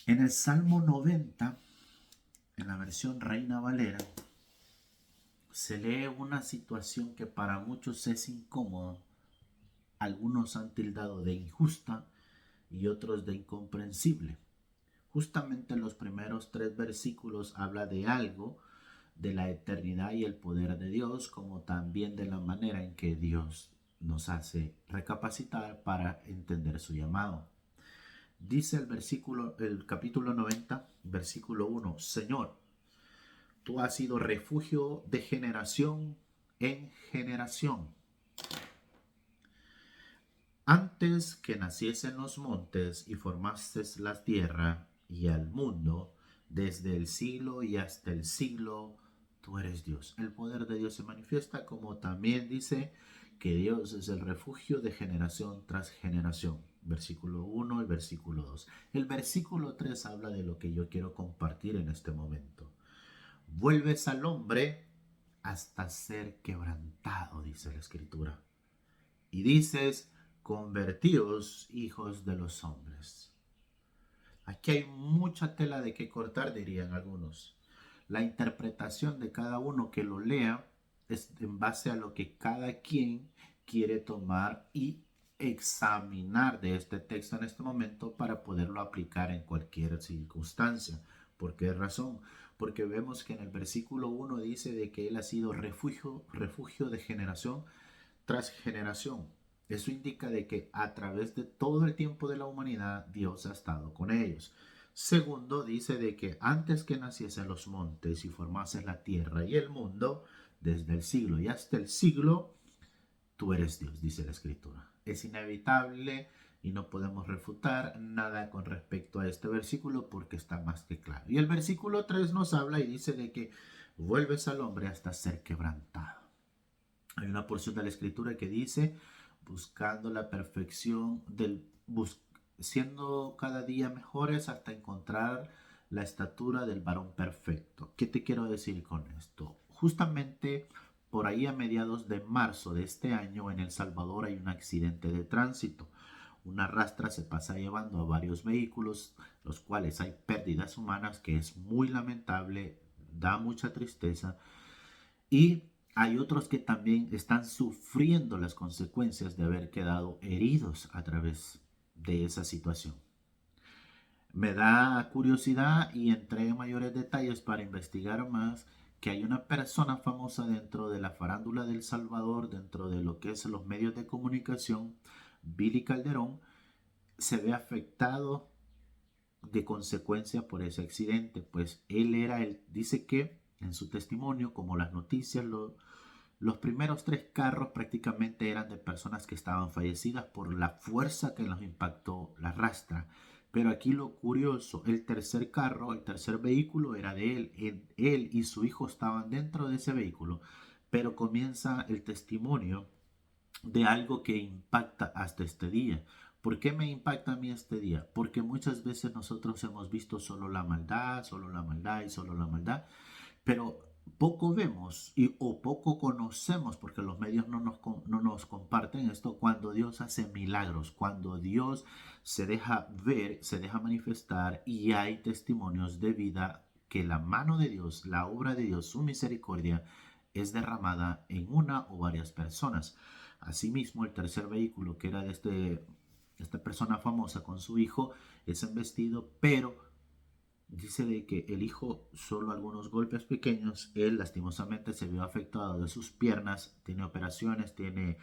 En el Salmo 90, en la versión Reina Valera, se lee una situación que para muchos es incómoda. Algunos han tildado de injusta y otros de incomprensible. Justamente los primeros tres versículos habla de algo, de la eternidad y el poder de Dios, como también de la manera en que Dios nos hace recapacitar para entender su llamado. Dice el capítulo 90, versículo 1: Señor, tú has sido refugio de generación en generación. Antes que naciesen los montes y formaste la tierra y el mundo, desde el siglo y hasta el siglo, tú eres Dios. El poder de Dios se manifiesta, como también dice que Dios es el refugio de generación tras generación. Versículo 1 y versículo 2. El versículo 3 habla de lo que yo quiero compartir en este momento. Vuelves al hombre hasta ser quebrantado, dice la escritura. Y dices, convertíos hijos de los hombres. Aquí hay mucha tela de que cortar, dirían algunos. La interpretación de cada uno que lo lea es en base a lo que cada quien quiere tomar y examinar de este texto en este momento para poderlo aplicar en cualquier circunstancia. ¿Por qué razón? Porque vemos que en el versículo 1 dice de que Él ha sido refugio de generación tras generación. Eso indica de que a través de todo el tiempo de la humanidad Dios ha estado con ellos. Segundo, dice de que antes que naciesen los montes y formasen la tierra y el mundo, desde el siglo y hasta el siglo, tú eres Dios, dice la escritura. Es inevitable y no podemos refutar nada con respecto a este versículo porque está más que claro. Y el versículo 3 nos habla y dice de que vuelves al hombre hasta ser quebrantado. Hay una porción de la escritura que dice, buscando la perfección siendo cada día mejores hasta encontrar la estatura del varón perfecto. ¿Qué te quiero decir con esto? Justamente por ahí a mediados de marzo de este año en El Salvador hay un accidente de tránsito. Una rastra se pasa llevando a varios vehículos, los cuales hay pérdidas humanas, que es muy lamentable, da mucha tristeza. Y hay otros que también están sufriendo las consecuencias de haber quedado heridos a través de esa situación. Me da curiosidad y entré en mayores detalles para investigar más que hay una persona famosa dentro de la farándula del Salvador, dentro de lo que es los medios de comunicación, Billy Calderón, se ve afectado de consecuencia por ese accidente, pues dice que en su testimonio, como las noticias los primeros tres carros prácticamente eran de personas que estaban fallecidas por la fuerza que los impactó la rastra. Pero aquí lo curioso, el tercer carro, el tercer vehículo era de él. Él y su hijo estaban dentro de ese vehículo. Pero comienza el testimonio de algo que impacta hasta este día. ¿Por qué me impacta a mí este día? Porque muchas veces nosotros hemos visto solo la maldad y solo la maldad, pero poco vemos o poco conocemos, porque los medios no nos comparten esto, cuando Dios hace milagros, cuando Dios se deja ver, se deja manifestar y hay testimonios de vida que la mano de Dios, la obra de Dios, su misericordia es derramada en una o varias personas. Asimismo, el tercer vehículo que era de esta persona famosa con su hijo es embestido, pero dice de que el hijo solo algunos golpes pequeños, él lastimosamente se vio afectado de sus piernas, tiene operaciones, tiene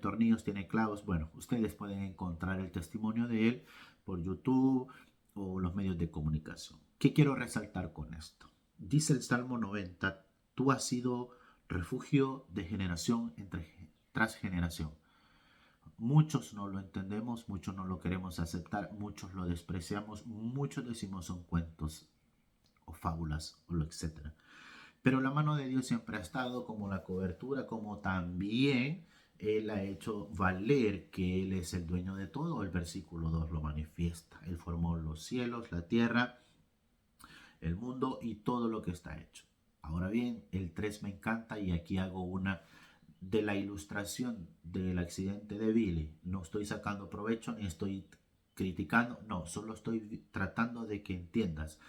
tornillos, tiene clavos. Bueno, ustedes pueden encontrar el testimonio de él por YouTube o los medios de comunicación. ¿Qué quiero resaltar con esto? Dice el Salmo 90, tú has sido refugio de generación tras generación. Muchos no lo entendemos, muchos no lo queremos aceptar, muchos lo despreciamos, muchos decimos son cuentos o fábulas o lo etcétera. Pero la mano de Dios siempre ha estado como la cobertura, como también Él ha hecho valer que Él es el dueño de todo. El versículo 2 lo manifiesta. Él formó los cielos, la tierra, el mundo y todo lo que está hecho. Ahora bien, el 3 me encanta y aquí hago una de la ilustración del accidente de Billy. No estoy sacando provecho ni estoy criticando, no, solo estoy tratando de que entiendas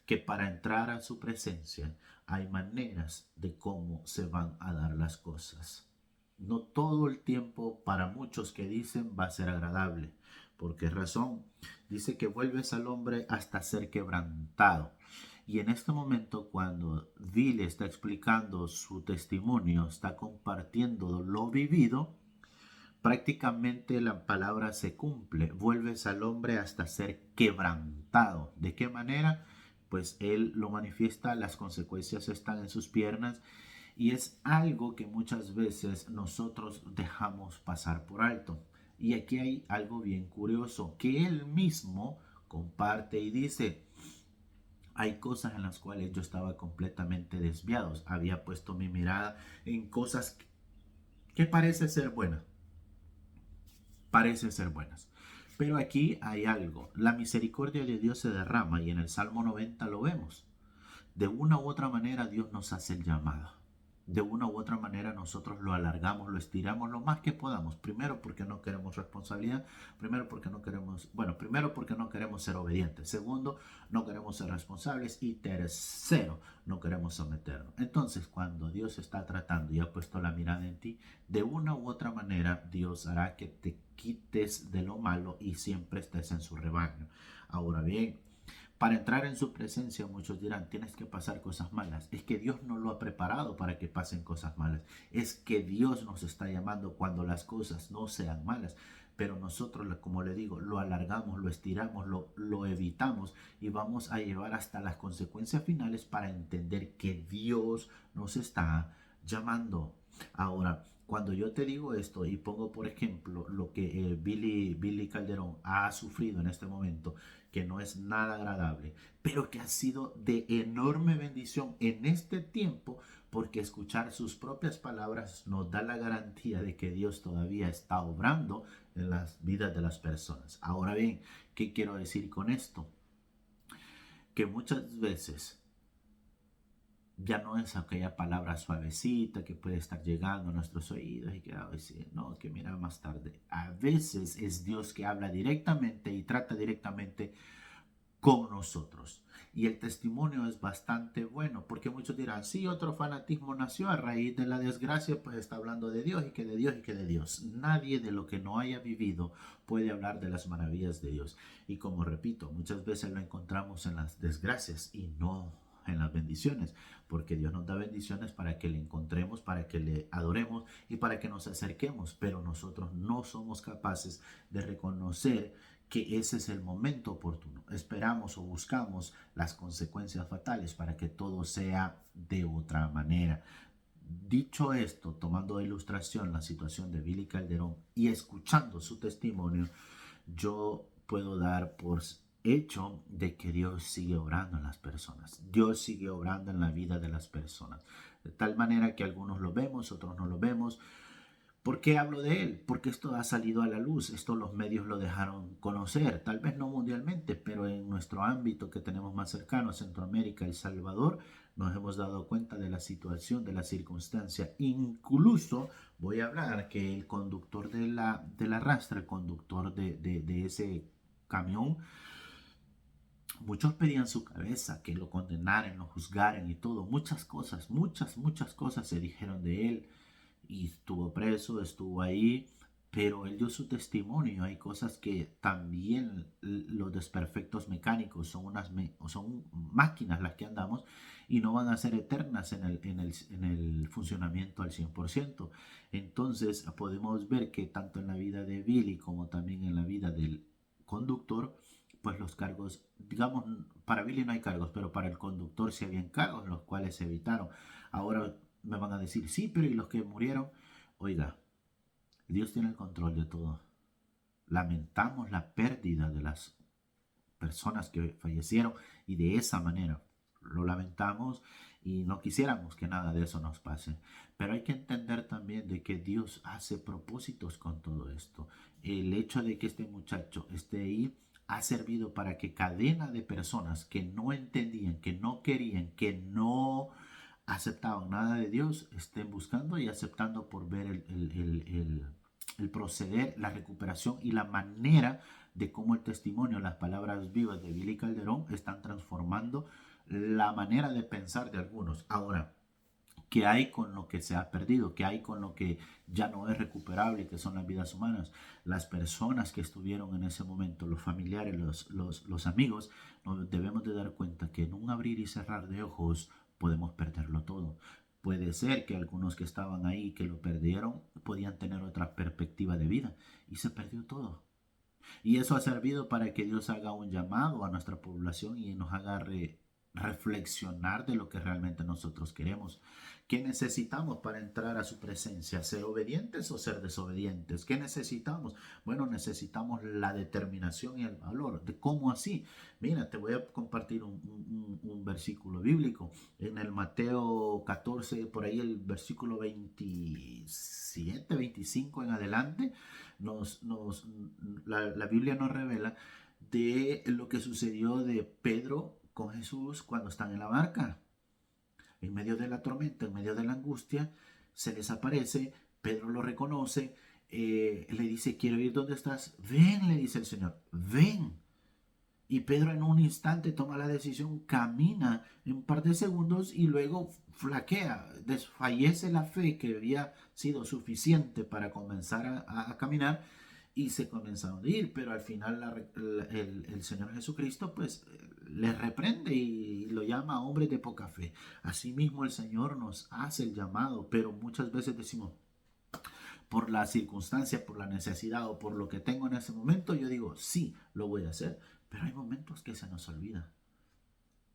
que para entrar a su presencia hay maneras de cómo se van a dar las cosas. No todo el tiempo para muchos que dicen va a ser agradable. ¿Por qué razón? Dice que vuelves al hombre hasta ser quebrantado. Y en este momento, cuando Billy está explicando su testimonio, está compartiendo lo vivido, prácticamente la palabra se cumple. Vuelves al hombre hasta ser quebrantado. ¿De qué manera? Pues él lo manifiesta, las consecuencias están en sus piernas y es algo que muchas veces nosotros dejamos pasar por alto. Y aquí hay algo bien curioso que él mismo comparte y dice, hay cosas en las cuales yo estaba completamente desviado. Había puesto mi mirada en cosas que parece ser buenas. Parece ser buenas. Pero aquí hay algo. La misericordia de Dios se derrama y en el Salmo 90 lo vemos. De una u otra manera Dios nos hace el llamado. De una u otra manera nosotros lo alargamos, lo estiramos lo más que podamos. Primero porque no queremos responsabilidad. Primero porque no queremos ser obedientes. Segundo, no queremos ser responsables. Y tercero, no queremos someternos. Entonces, cuando Dios está tratando y ha puesto la mirada en ti, de una u otra manera Dios hará que te quites de lo malo y siempre estés en su rebaño. Ahora bien, para entrar en su presencia, muchos dirán, tienes que pasar cosas malas. Es que Dios no lo ha preparado para que pasen cosas malas. Es que Dios nos está llamando cuando las cosas no sean malas. Pero nosotros, como le digo, lo alargamos, lo estiramos, lo evitamos y vamos a llevar hasta las consecuencias finales para entender que Dios nos está llamando. Ahora, cuando yo te digo esto y pongo por ejemplo lo que Billy Calderón ha sufrido en este momento, que no es nada agradable, pero que ha sido de enorme bendición en este tiempo, porque escuchar sus propias palabras nos da la garantía de que Dios todavía está obrando en las vidas de las personas. Ahora bien, ¿qué quiero decir con esto? Que muchas veces ya no es aquella palabra suavecita que puede estar llegando a nuestros oídos y que decir, no, que mira más tarde. A veces es Dios que habla directamente y trata directamente con nosotros. Y el testimonio es bastante bueno, porque muchos dirán, sí, otro fanatismo nació a raíz de la desgracia, pues está hablando de Dios y que de Dios y que de Dios. Nadie de lo que no haya vivido puede hablar de las maravillas de Dios. Y como repito, muchas veces lo encontramos en las desgracias y no en las bendiciones, porque Dios nos da bendiciones para que le encontremos, para que le adoremos y para que nos acerquemos, pero nosotros no somos capaces de reconocer que ese es el momento oportuno. Esperamos o buscamos las consecuencias fatales para que todo sea de otra manera. Dicho esto, tomando de ilustración la situación de Billy Calderón y escuchando su testimonio, yo puedo dar por hecho de que Dios sigue obrando en las personas. Dios sigue obrando en la vida de las personas. De tal manera que algunos lo vemos, otros no lo vemos. ¿Por qué hablo de él? Porque esto ha salido a la luz, esto los medios lo dejaron conocer, tal vez no mundialmente, pero en nuestro ámbito que tenemos más cercano, Centroamérica, El Salvador, nos hemos dado cuenta de la situación, de la circunstancia. Incluso voy a hablar que el conductor de la rastra, el conductor de ese camión, muchos pedían su cabeza, que lo condenaran, lo juzgaran y todo. Muchas cosas se dijeron de él y estuvo preso, estuvo ahí, pero él dio su testimonio. Hay cosas que también los desperfectos mecánicos son máquinas las que andamos y no van a ser eternas en el funcionamiento al 100%. Entonces podemos ver que tanto en la vida de Billy como también en la vida del conductor, pues los cargos, digamos, para Billy no hay cargos, pero para el conductor sí habían cargos, los cuales se evitaron. Ahora me van a decir, sí, pero ¿y los que murieron? Oiga, Dios tiene el control de todo. Lamentamos la pérdida de las personas que fallecieron y de esa manera lo lamentamos y no quisiéramos que nada de eso nos pase. Pero hay que entender también de que Dios hace propósitos con todo esto. El hecho de que este muchacho esté ahí ha servido para que cadena de personas que no entendían, que no querían, que no aceptaban nada de Dios, estén buscando y aceptando por ver el proceder, la recuperación y la manera de cómo el testimonio, las palabras vivas de Billy Calderón están transformando la manera de pensar de algunos. Ahora, ¿qué hay con lo que se ha perdido? ¿Qué hay con lo que ya no es recuperable, que son las vidas humanas? Las personas que estuvieron en ese momento, los familiares, los amigos, nos debemos de dar cuenta que en un abrir y cerrar de ojos podemos perderlo todo. Puede ser que algunos que estaban ahí, que lo perdieron, podían tener otra perspectiva de vida y se perdió todo. Y eso ha servido para que Dios haga un llamado a nuestra población y nos haga reflexionar de lo que realmente nosotros queremos. ¿Qué necesitamos para entrar a su presencia? ¿Ser obedientes o ser desobedientes? ¿Qué necesitamos? Bueno, necesitamos la determinación y el valor. ¿De cómo así? Mira, te voy a compartir un versículo bíblico. En el Mateo 14, por ahí el versículo 27, 25 en adelante, la Biblia nos revela de lo que sucedió de Pedro con Jesús cuando están en la barca. En medio de la tormenta, en medio de la angustia, se les aparece, Pedro lo reconoce, le dice, quiero ir donde estás. Ven, le dice el Señor, ven. Y Pedro en un instante toma la decisión, camina en un par de segundos y luego flaquea, desfallece la fe que había sido suficiente para comenzar a caminar y se comenzaron a ir, pero al final el Señor Jesucristo pues les reprende y lo llama hombre de poca fe. Asimismo el Señor nos hace el llamado, pero muchas veces decimos, por la circunstancia, por la necesidad o por lo que tengo en ese momento, yo digo, sí, lo voy a hacer. Pero hay momentos que se nos olvida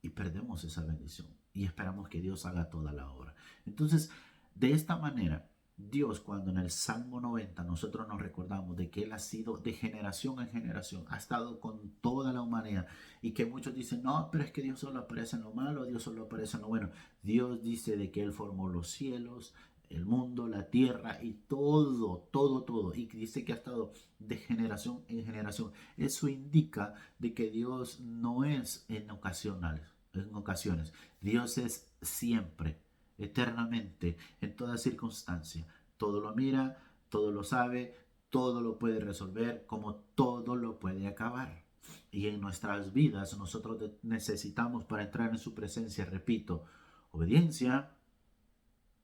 y perdemos esa bendición y esperamos que Dios haga toda la obra. Entonces, de esta manera, Dios, cuando en el Salmo 90 nosotros nos recordamos de que Él ha sido de generación en generación, ha estado con toda la humanidad y que muchos dicen, no, pero es que Dios solo aparece en lo malo, Dios solo aparece en lo bueno. Dios dice de que Él formó los cielos, el mundo, la tierra y todo, todo, todo. Y dice que ha estado de generación en generación. Eso indica de que Dios no es en ocasiones. Dios es siempre, eternamente, en toda circunstancia. Todo lo mira, todo lo sabe, todo lo puede resolver, como todo lo puede acabar. Y en nuestras vidas nosotros necesitamos para entrar en su presencia, repito, obediencia,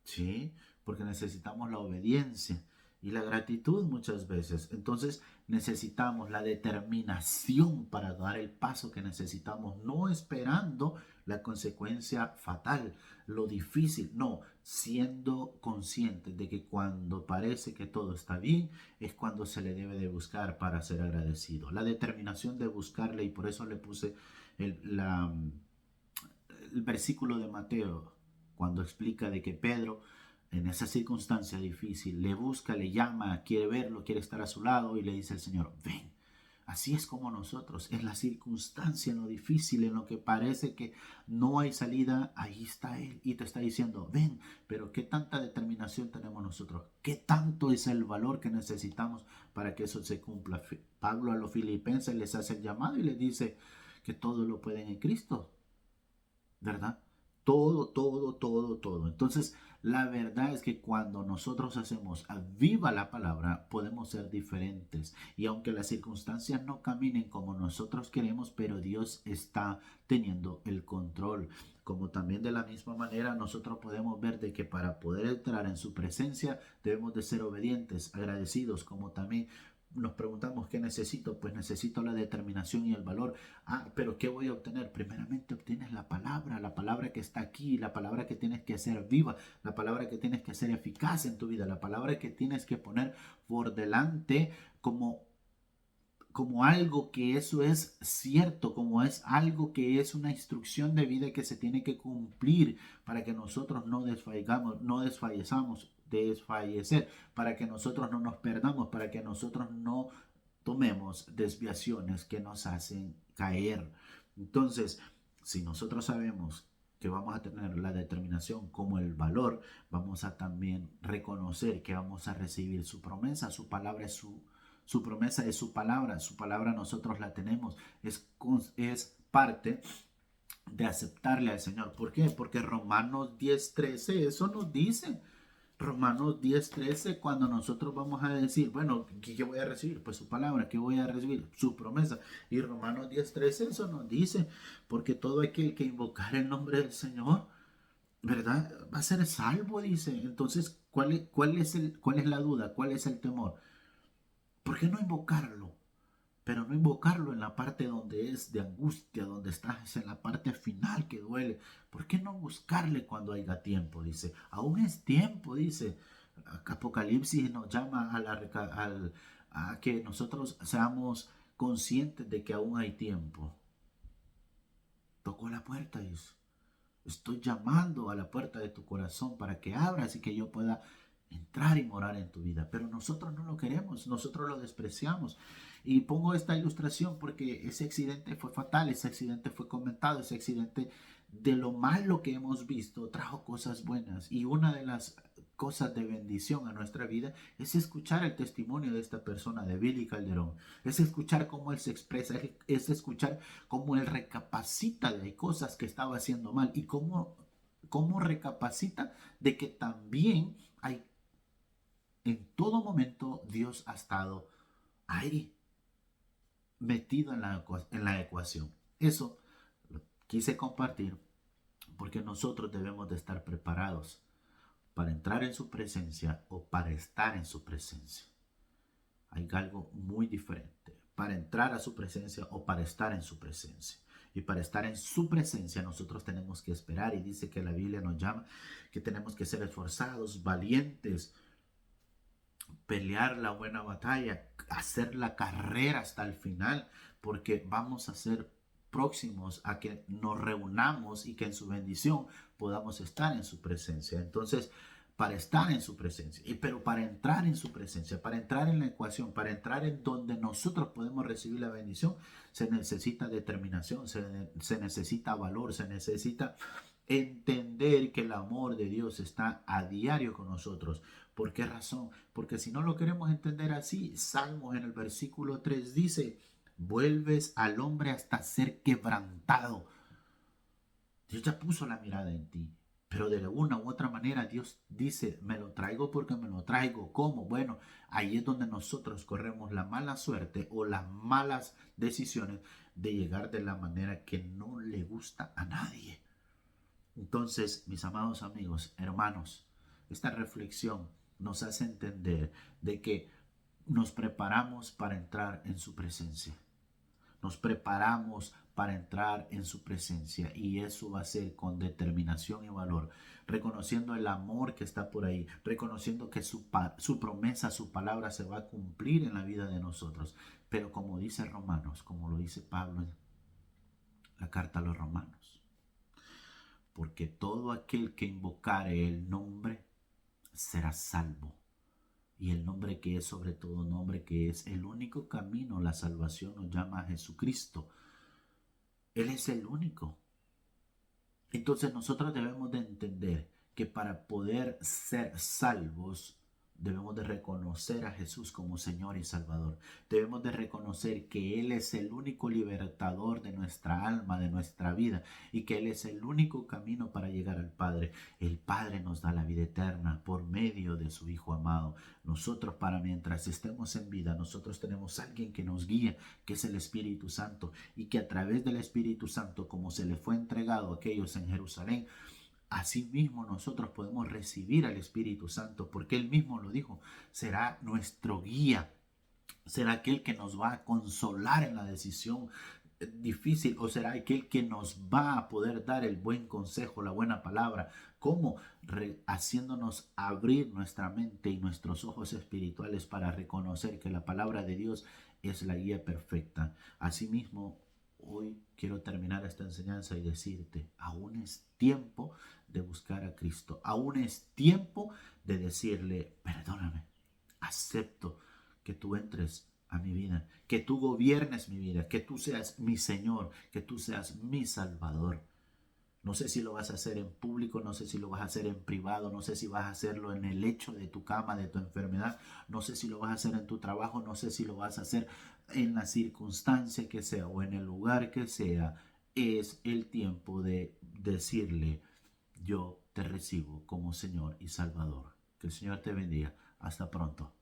¿sí? Porque necesitamos la obediencia y la gratitud muchas veces. Entonces necesitamos la determinación para dar el paso que necesitamos, no esperando la consecuencia fatal, lo difícil, no, siendo conscientes de que cuando parece que todo está bien, es cuando se le debe de buscar para ser agradecido. La determinación de buscarle, y por eso le puse el versículo de Mateo, cuando explica de que Pedro en esa circunstancia difícil le busca, le llama, quiere verlo, quiere estar a su lado y le dice al Señor, ven. Así es como nosotros, en la circunstancia, en lo difícil, en lo que parece que no hay salida, ahí está Él y te está diciendo, ven, pero qué tanta determinación tenemos nosotros, qué tanto es el valor que necesitamos para que eso se cumpla. Pablo a los filipenses les hace el llamado y les dice que todo lo pueden en Cristo, ¿verdad? Todo, todo, todo, todo. Entonces, la verdad es que cuando nosotros hacemos viva la palabra, podemos ser diferentes. Y aunque las circunstancias no caminen como nosotros queremos, pero Dios está teniendo el control. Como también de la misma manera nosotros podemos ver de que para poder entrar en su presencia debemos de ser obedientes, agradecidos, como también nos preguntamos qué necesito, pues necesito la determinación y el valor. Pero ¿qué voy a obtener? Primeramente obtienes la palabra que está aquí, la palabra que tienes que hacer viva, la palabra que tienes que hacer eficaz en tu vida, la palabra que tienes que poner por delante como algo que eso es cierto, como es algo que es una instrucción de vida que se tiene que cumplir para que nosotros no desfallecer, para que nosotros no nos perdamos, para que nosotros no tomemos desviaciones que nos hacen caer. Entonces, si nosotros sabemos que vamos a tener la determinación como el valor, vamos a también reconocer que vamos a recibir su promesa, su palabra es su promesa es su palabra nosotros la tenemos, es parte de aceptarle al Señor. ¿Por qué? Porque Romanos 10:13 eso nos dice. Romanos 10:13, cuando nosotros vamos a decir, bueno, ¿qué voy a recibir? Pues su palabra. ¿Qué voy a recibir? Su promesa. Y Romanos 10:13 eso nos dice, porque todo aquel que invocar el nombre del Señor, ¿verdad? Va a ser salvo, dice. Entonces, ¿cuál es la duda? ¿Cuál es el temor? ¿Por qué no invocarlo? Pero no invocarlo en la parte donde es de angustia, donde estás en la parte final que duele. ¿Por qué no buscarle cuando haya tiempo? Dice, aún es tiempo, dice. Apocalipsis nos llama a que nosotros seamos conscientes de que aún hay tiempo. Tocó la puerta, dice. Estoy llamando a la puerta de tu corazón para que abras y que yo pueda entrar y morar en tu vida. Pero nosotros no lo queremos, nosotros lo despreciamos. Y pongo esta ilustración porque ese accidente fue fatal, ese accidente fue comentado, ese accidente de lo malo que hemos visto trajo cosas buenas. Y una de las cosas de bendición a nuestra vida es escuchar el testimonio de esta persona, de Billy Calderón, es escuchar cómo él se expresa, es escuchar cómo él recapacita de cosas que estaba haciendo mal y cómo recapacita de que también hay, en todo momento Dios ha estado ahí, metido en la ecuación. Eso lo quise compartir porque nosotros debemos de estar preparados para entrar en su presencia o para estar en su presencia. Hay algo muy diferente. Para entrar a su presencia o para estar en su presencia. Y para estar en su presencia nosotros tenemos que esperar. Y dice que la Biblia nos llama que tenemos que ser esforzados, valientes, pelear la buena batalla, hacer la carrera hasta el final, porque vamos a ser próximos a que nos reunamos y que en su bendición podamos estar en su presencia. Entonces, para estar en su presencia, pero para entrar en su presencia, para entrar en la ecuación, para entrar en donde nosotros podemos recibir la bendición, se necesita determinación, se necesita valor, se necesita entender que el amor de Dios está a diario con nosotros. ¿Por qué razón? Porque si no lo queremos entender así, Salmos en el versículo 3 dice, vuelves al hombre hasta ser quebrantado. Dios ya puso la mirada en ti, pero de una u otra manera Dios dice, me lo traigo porque me lo traigo. ¿Cómo? Bueno, ahí es donde nosotros corremos la mala suerte o las malas decisiones de llegar de la manera que no le gusta a nadie. Entonces, mis amados amigos, hermanos, esta reflexión nos hace entender de que nos preparamos para entrar en su presencia. Nos preparamos para entrar en su presencia y eso va a ser con determinación y valor, reconociendo el amor que está por ahí, reconociendo que su promesa, su palabra se va a cumplir en la vida de nosotros. Pero como dice Romanos, como lo dice Pablo en la carta a los Romanos, porque todo aquel que invocare el nombre será salvo. Y el nombre que es sobre todo nombre, que es el único camino, la salvación, nos llama a Jesucristo. Él es el único. Entonces nosotros debemos de entender que para poder ser salvos, debemos de reconocer a Jesús como Señor y Salvador. Debemos de reconocer que Él es el único libertador de nuestra alma, de nuestra vida, y que Él es el único camino para llegar al Padre. El Padre nos da la vida eterna por medio de su Hijo amado. Nosotros, para mientras estemos en vida, nosotros tenemos a alguien que nos guía, que es el Espíritu Santo, y que a través del Espíritu Santo, como se le fue entregado a aquellos en Jerusalén, asimismo nosotros podemos recibir al Espíritu Santo, porque Él mismo lo dijo, será nuestro guía, será aquel que nos va a consolar en la decisión difícil, o será aquel que nos va a poder dar el buen consejo, la buena palabra. ¿Cómo? Haciéndonos abrir nuestra mente y nuestros ojos espirituales para reconocer que la palabra de Dios es la guía perfecta. Asimismo, hoy quiero terminar esta enseñanza y decirte, aún es tiempo de buscar a Cristo. Aún es tiempo de decirle, perdóname, acepto que tú entres a mi vida, que tú gobiernes mi vida, que tú seas mi Señor, que tú seas mi Salvador. No sé si lo vas a hacer en público, no sé si lo vas a hacer en privado, no sé si vas a hacerlo en el lecho de tu cama, de tu enfermedad, no sé si lo vas a hacer en tu trabajo, no sé si lo vas a hacer en la circunstancia que sea o en el lugar que sea. Es el tiempo de decirle, yo te recibo como Señor y Salvador. Que el Señor te bendiga. Hasta pronto.